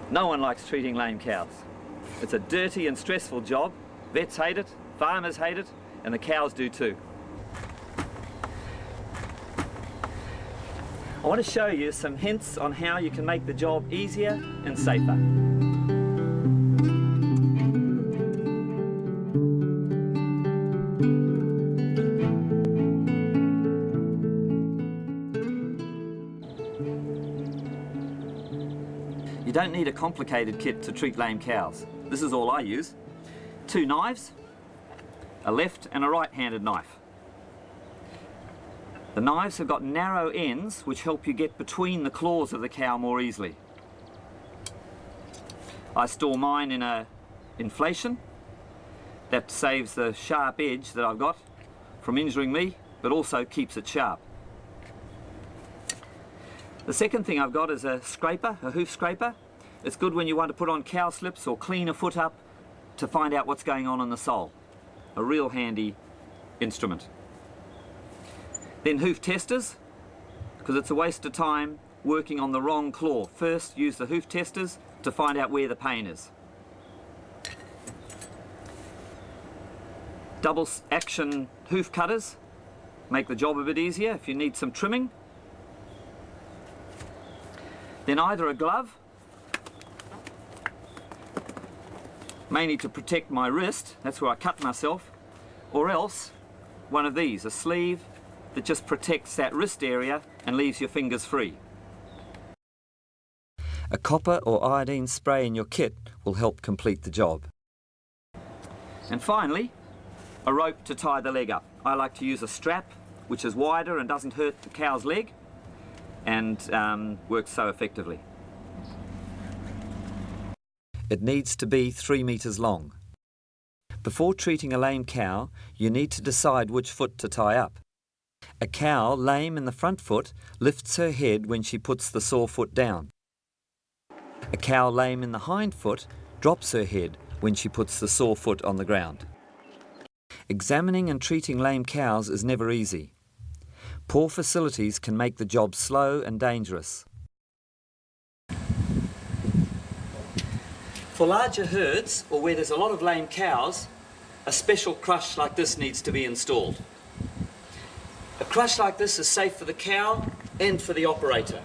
No one likes treating lame cows. It's a dirty and stressful job. Vets hate it, farmers hate it, and the cows do too. I want to show you some hints on how you can make the job easier and safer. You don't need a complicated kit to treat lame cows. This is all I use. 2 knives, a left and a right-handed knife. The knives have got narrow ends which help you get between the claws of the cow more easily. I store mine in a inflation. That saves the sharp edge that I've got from injuring me, but also keeps it sharp. The second thing I've got is a scraper, a hoof scraper. It's good when you want to put on cow slips or clean a foot up to find out what's going on in the sole. A real handy instrument. Then hoof testers, because it's a waste of time working on the wrong claw. First, use the hoof testers to find out where the pain is. Double action hoof cutters make the job a bit easier if you need some trimming. Then either a glove, mainly to protect my wrist, that's where I cut myself, or else one of these, a sleeve that just protects that wrist area and leaves your fingers free. A copper or iodine spray in your kit will help complete the job. And finally, a rope to tie the leg up. I like to use a strap which is wider and doesn't hurt the cow's leg and works so effectively. It needs to be 3 meters long. Before treating a lame cow, you need to decide which foot to tie up. A cow lame in the front foot lifts her head when she puts the sore foot down. A cow lame in the hind foot drops her head when she puts the sore foot on the ground. Examining and treating lame cows is never easy. Poor facilities can make the job slow and dangerous. For larger herds, or where there's a lot of lame cows, a special crush like this needs to be installed. A crush like this is safe for the cow and for the operator.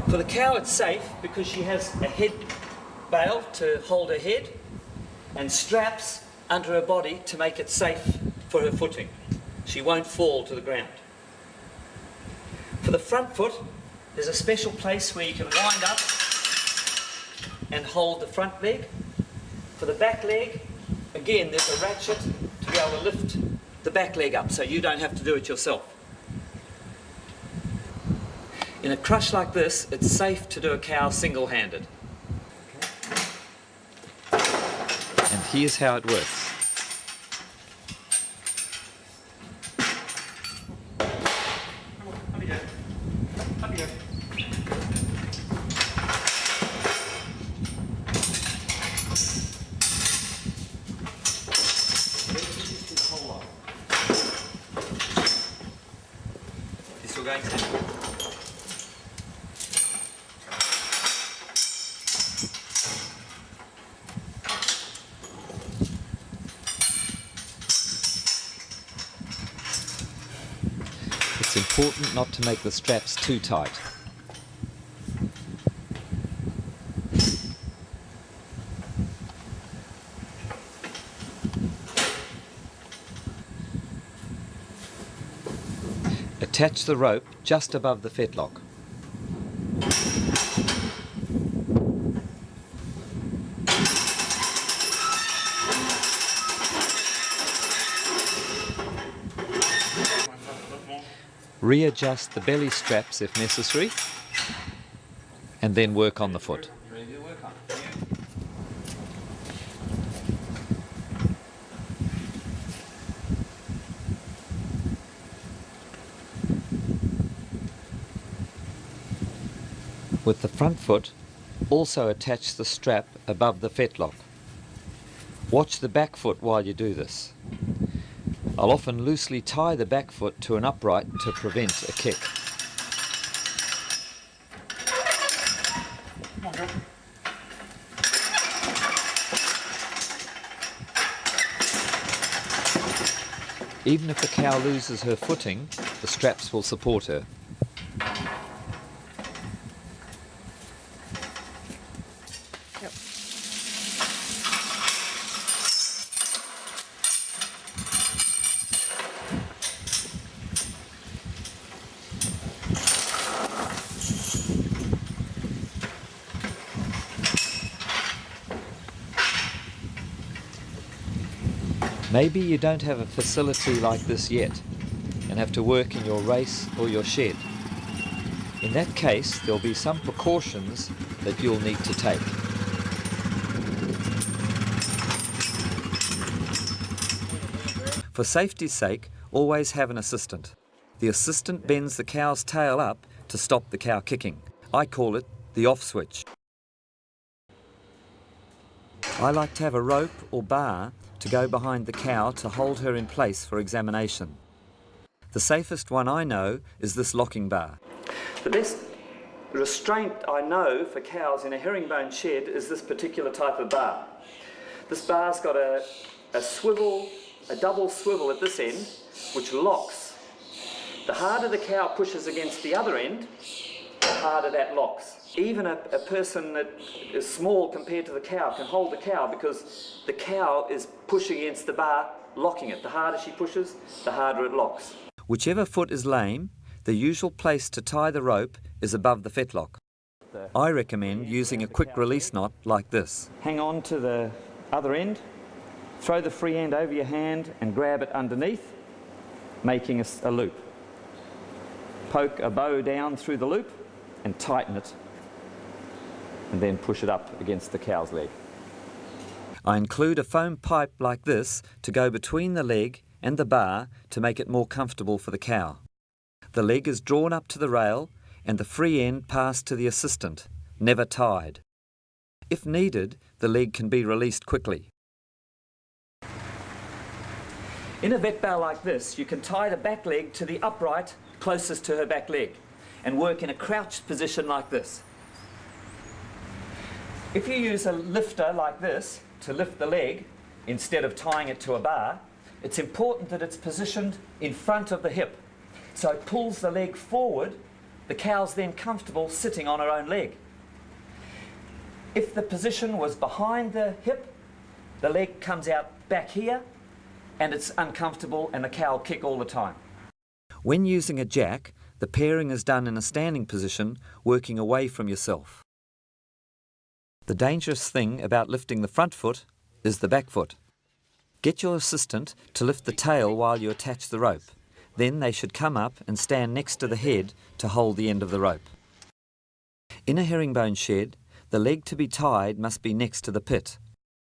For the cow it's safe because she has a head bail to hold her head and straps under her body to make it safe for her footing. She won't fall to the ground. For the front foot, there's a special place where you can wind up and hold the front leg. For the back leg, again, there's a ratchet to be able to lift the back leg up so you don't have to do it yourself. In a crush like this, it's safe to do a cow single-handed. And here's how it works. It's important not to make the straps too tight. Attach the rope just above the fetlock. Readjust the belly straps if necessary, and then work on the foot. With the front foot, also attach the strap above the fetlock. Watch the back foot while you do this. I'll often loosely tie the back foot to an upright to prevent a kick. Even if the cow loses her footing, the straps will support her. Yep. Maybe you don't have a facility like this yet and have to work in your race or your shed. In that case, there'll be some precautions that you'll need to take. For safety's sake, always have an assistant. The assistant bends the cow's tail up to stop the cow kicking. I call it the off switch. I like to have a rope or bar to go behind the cow to hold her in place for examination. The safest one I know is this locking bar. The best restraint I know for cows in a herringbone shed is this particular type of bar. This bar's got a swivel, a double swivel at this end, which locks. The harder the cow pushes against the other end, the harder that locks. Even a person that is small compared to the cow can hold the cow because the cow is pushing against the bar, locking it. The harder she pushes, the harder it locks. Whichever foot is lame, the usual place to tie the rope is above the fetlock. I recommend using a quick release knot like this. Hang on to the other end, throw the free end over your hand and grab it underneath, making a loop. Poke a bow down through the loop and tighten it, and then push it up against the cow's leg. I include a foam pipe like this to go between the leg and the bar to make it more comfortable for the cow. The leg is drawn up to the rail and the free end passed to the assistant, never tied. If needed, the leg can be released quickly. In a vet bow like this, you can tie the back leg to the upright closest to her back leg and work in a crouched position like this. If you use a lifter like this to lift the leg instead of tying it to a bar, it's important that it's positioned in front of the hip. So it pulls the leg forward, the cow's then comfortable sitting on her own leg. If the position was behind the hip, the leg comes out back here and it's uncomfortable and the cow will kick all the time. When using a jack, the pairing is done in a standing position, working away from yourself. The dangerous thing about lifting the front foot is the back foot. Get your assistant to lift the tail while you attach the rope. Then they should come up and stand next to the head to hold the end of the rope. In a herringbone shed, the leg to be tied must be next to the pit.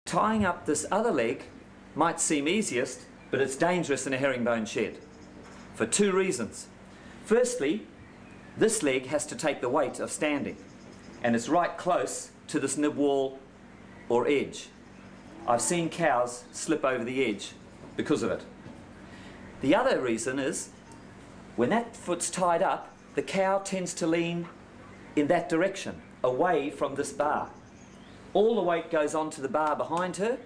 Tying up this other leg might seem easiest, but it's dangerous in a herringbone shed for two reasons. Firstly, this leg has to take the weight of standing, and it's right close to this nib wall or edge. I've seen cows slip over the edge because of it. The other reason is when that foot's tied up, the cow tends to lean in that direction, away from this bar. All the weight goes onto the bar behind her,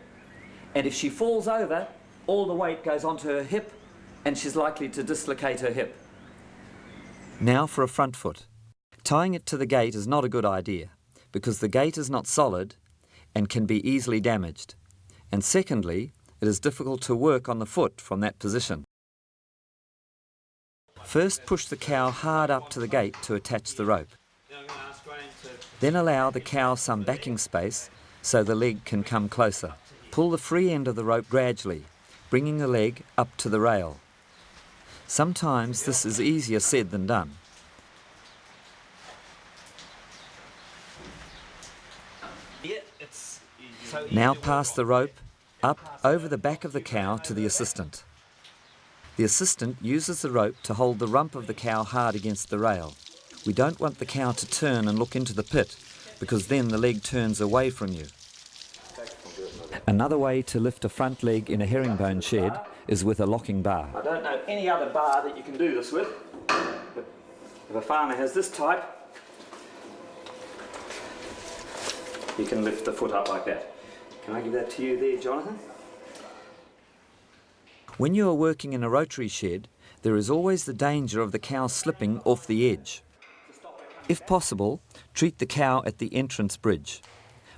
and if she falls over, all the weight goes onto her hip, and she's likely to dislocate her hip. Now for a front foot. Tying it to the gate is not a good idea, because the gate is not solid and can be easily damaged. And secondly, it is difficult to work on the foot from that position. First, push the cow hard up to the gate to attach the rope. Then allow the cow some backing space so the leg can come closer. Pull the free end of the rope gradually, bringing the leg up to the rail. Sometimes this is easier said than done. Now pass the rope up over the back of the cow to the assistant. The assistant uses the rope to hold the rump of the cow hard against the rail. We don't want the cow to turn and look into the pit, because then the leg turns away from you. Another way to lift a front leg in a herringbone shed is with a locking bar. I don't know any other bar that you can do this with, but if a farmer has this type, you can lift the foot up like that. Can I give that to you there, Jonathan? When you are working in a rotary shed, there is always the danger of the cow slipping off the edge. If possible, treat the cow at the entrance bridge,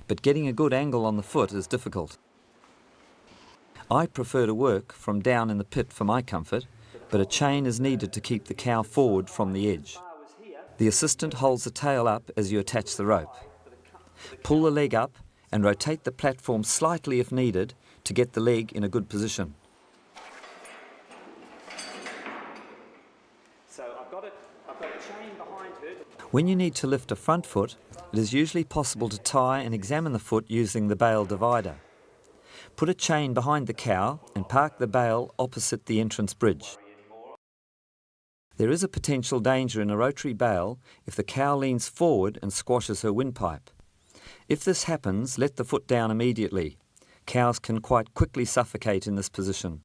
but getting a good angle on the foot is difficult. I prefer to work from down in the pit for my comfort, but a chain is needed to keep the cow forward from the edge. The assistant holds the tail up as you attach the rope. Pull the leg up and rotate the platform slightly if needed to get the leg in a good position. So I've got a chain behind her. When you need to lift a front foot, it is usually possible to tie and examine the foot using the bale divider. Put a chain behind the cow and park the bale opposite the entrance bridge. There is a potential danger in a rotary bale if the cow leans forward and squashes her windpipe. If this happens, let the foot down immediately. Cows can quite quickly suffocate in this position.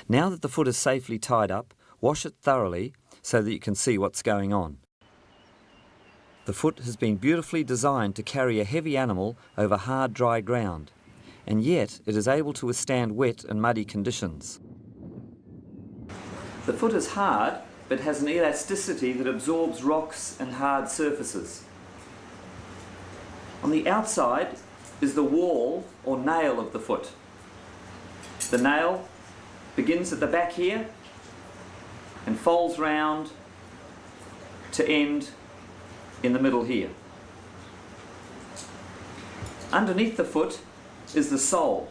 Now that the foot is safely tied up, wash it thoroughly so that you can see what's going on. The foot has been beautifully designed to carry a heavy animal over hard, dry ground, and yet it is able to withstand wet and muddy conditions. The foot is hard, but has an elasticity that absorbs rocks and hard surfaces. On the outside is the wall or nail of the foot. The nail begins at the back here and folds round to end in the middle here. Underneath the foot is the sole.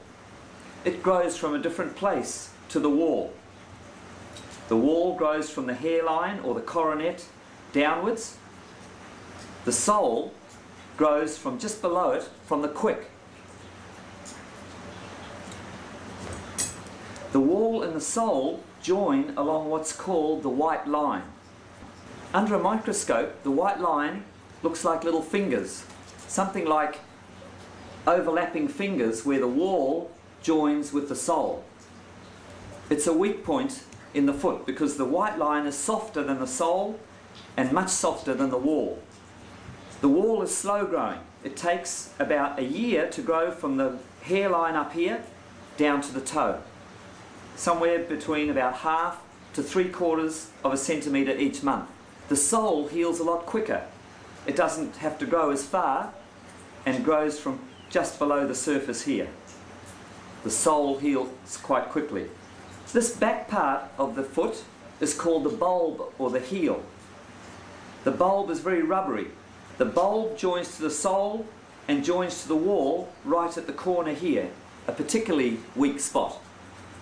It grows from a different place to the wall. The wall grows from the hairline or the coronet downwards. The sole grows from just below it, from the quick. The wall and the sole join along what's called the white line. Under a microscope, the white line looks like little fingers, something like overlapping fingers where the wall joins with the sole. It's a weak point in the foot because the white line is softer than the sole and much softer than the wall. The wall is slow growing. It takes about a year to grow from the hairline up here down to the toe. Somewhere between about 1/2 to 3/4 of a centimetre each month. The sole heals a lot quicker. It doesn't have to grow as far and grows from just below the surface here. The sole heals quite quickly. This back part of the foot is called the bulb or the heel. The bulb is very rubbery. The bulb joins to the sole and joins to the wall right at the corner here, a particularly weak spot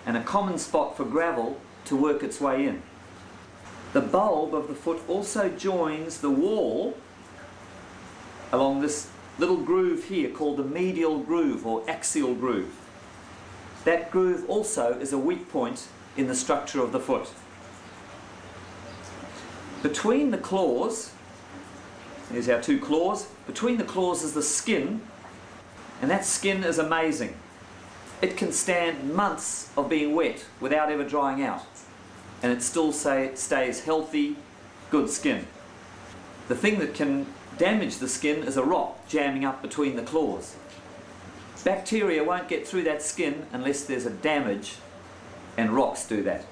and a common spot for gravel to work its way in. The bulb of the foot also joins the wall along this little groove here called the medial groove or axial groove. That groove also is a weak point in the structure of the foot. Between the claws, here's our 2 claws, between the claws is the skin, and that skin is amazing. It can stand months of being wet without ever drying out, and it still stays healthy, good skin. The thing that can damage the skin is a rock jamming up between the claws. Bacteria won't get through that skin unless there's a damage, and rocks do that.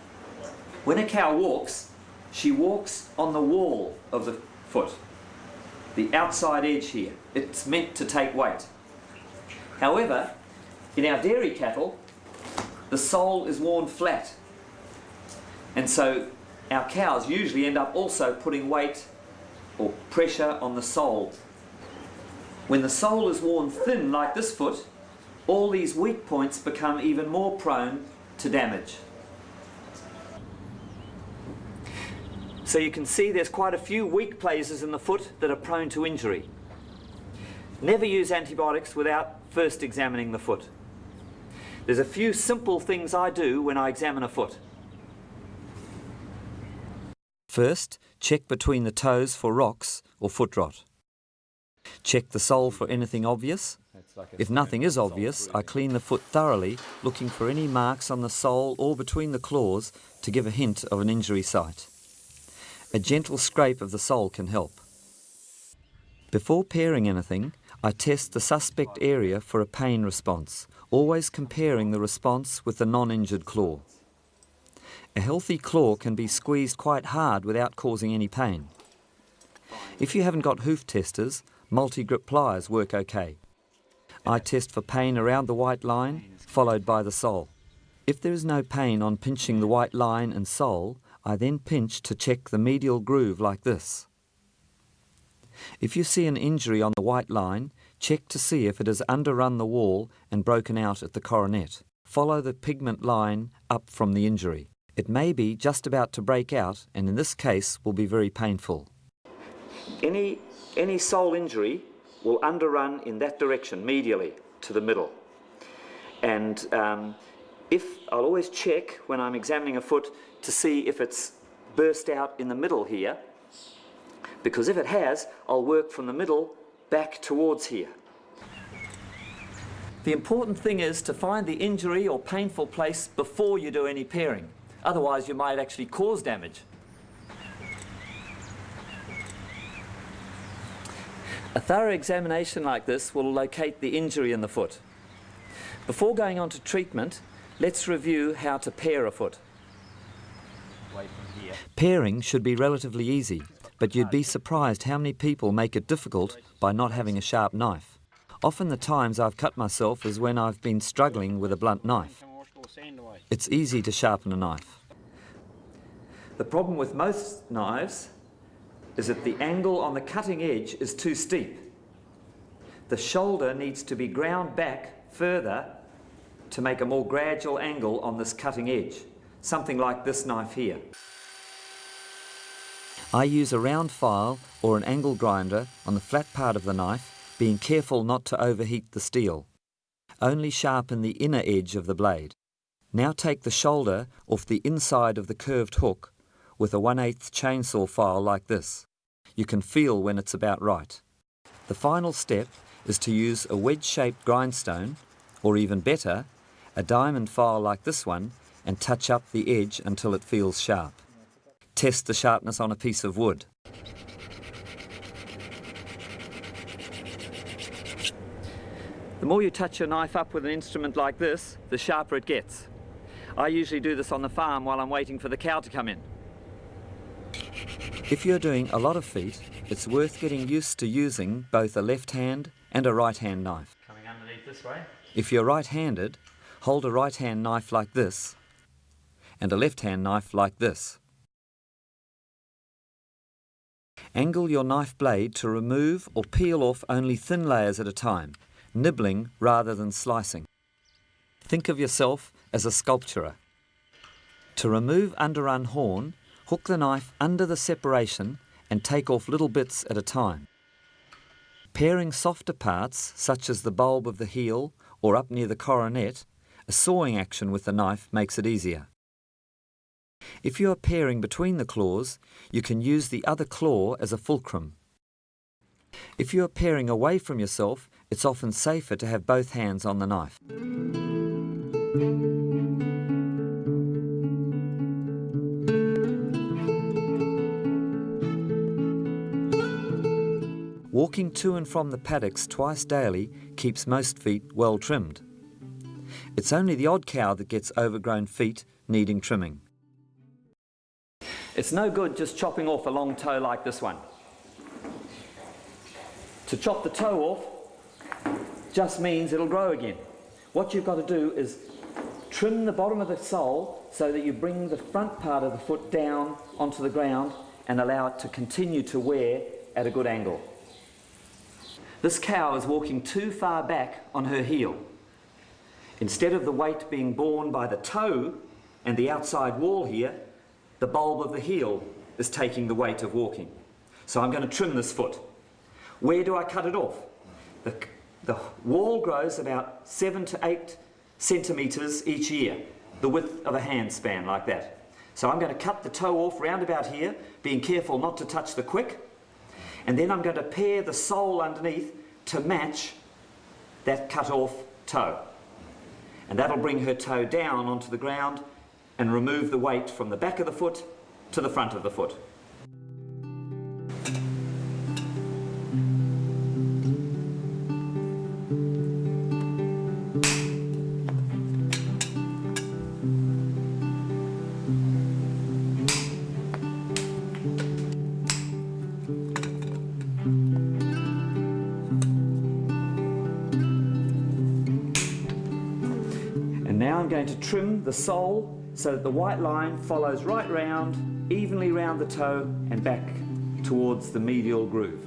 When a cow walks, she walks on the wall of the foot, the outside edge here. It's meant to take weight. However, in our dairy cattle, the sole is worn flat, and so our cows usually end up also putting weight or pressure on the sole. When the sole is worn thin like this foot, all these weak points become even more prone to damage. So you can see there's quite a few weak places in the foot that are prone to injury. Never use antibiotics without first examining the foot. There's a few simple things I do when I examine a foot. First, check between the toes for rocks or foot rot. Check the sole for anything obvious. If nothing is obvious, I clean the foot thoroughly, looking for any marks on the sole or between the claws to give a hint of an injury site. A gentle scrape of the sole can help. Before pairing anything, I test the suspect area for a pain response, always comparing the response with the non-injured claw. A healthy claw can be squeezed quite hard without causing any pain. If you haven't got hoof testers, multi-grip pliers work okay. I test for pain around the white line, followed by the sole. If there is no pain on pinching the white line and sole, I then pinch to check the medial groove like this. If you see an injury on the white line, check to see if it has underrun the wall and broken out at the coronet. Follow the pigment line up from the injury. It may be just about to break out, and in this case will be very painful. Any sole injury will underrun in that direction, medially, to the middle. And I'll always check when I'm examining a foot to see if it's burst out in the middle here, because if it has, I'll work from the middle back towards here. The important thing is to find the injury or painful place before you do any pairing. Otherwise, you might actually cause damage. A thorough examination like this will locate the injury in the foot. Before going on to treatment, let's review how to pair a foot. Pairing should be relatively easy, but you'd be surprised how many people make it difficult by not having a sharp knife. Often the times I've cut myself is when I've been struggling with a blunt knife. It's easy to sharpen a knife. The problem with most knives is that the angle on the cutting edge is too steep. The shoulder needs to be ground back further to make a more gradual angle on this cutting edge, something like this knife here. I use a round file or an angle grinder on the flat part of the knife, being careful not to overheat the steel. Only sharpen the inner edge of the blade. Now take the shoulder off the inside of the curved hook with a 1/8 chainsaw file like this. You can feel when it's about right. The final step is to use a wedge-shaped grindstone, or even better, a diamond file like this one, and touch up the edge until it feels sharp. Test the sharpness on a piece of wood. The more you touch your knife up with an instrument like this, the sharper it gets. I usually do this on the farm while I'm waiting for the cow to come in. If you're doing a lot of feet, it's worth getting used to using both a left hand and a right hand knife. Coming underneath this way. If you're right-handed, hold a right hand knife like this and a left hand knife like this. Angle your knife blade to remove or peel off only thin layers at a time, nibbling rather than slicing. Think of yourself as a sculpturer. To remove underrun horn, hook the knife under the separation and take off little bits at a time. Pairing softer parts, such as the bulb of the heel or up near the coronet, a sawing action with the knife makes it easier. If you are pairing between the claws, you can use the other claw as a fulcrum. If you are pairing away from yourself, it's often safer to have both hands on the knife. Walking to and from the paddocks twice daily keeps most feet well trimmed. It's only the odd cow that gets overgrown feet needing trimming. It's no good just chopping off a long toe like this one. To chop the toe off just means it'll grow again. What you've got to do is trim the bottom of the sole so that you bring the front part of the foot down onto the ground and allow it to continue to wear at a good angle. This cow is walking too far back on her heel. Instead of the weight being borne by the toe and the outside wall here, the bulb of the heel is taking the weight of walking. So I'm going to trim this foot. Where do I cut it off? The wall grows about 7 to 8 centimetres each year, the width of a hand span like that. So I'm going to cut the toe off round about here, being careful not to touch the quick, and then I'm going to pair the sole underneath to match that cut off toe. And that'll bring her toe down onto the ground and remove the weight from the back of the foot to the front of the foot. and to trim the sole so that the white line follows right round, evenly round the toe and back towards the medial groove.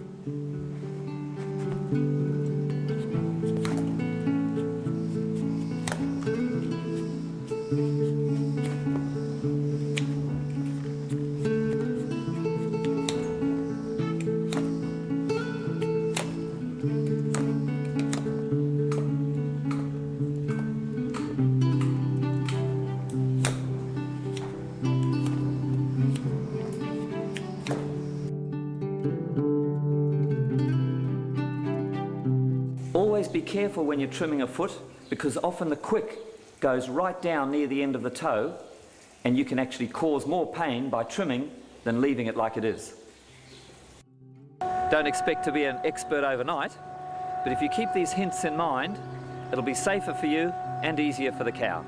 Always be careful when you're trimming a foot, because often the quick goes right down near the end of the toe and you can actually cause more pain by trimming than leaving it like it is. Don't expect to be an expert overnight, but if you keep these hints in mind, it'll be safer for you and easier for the cow.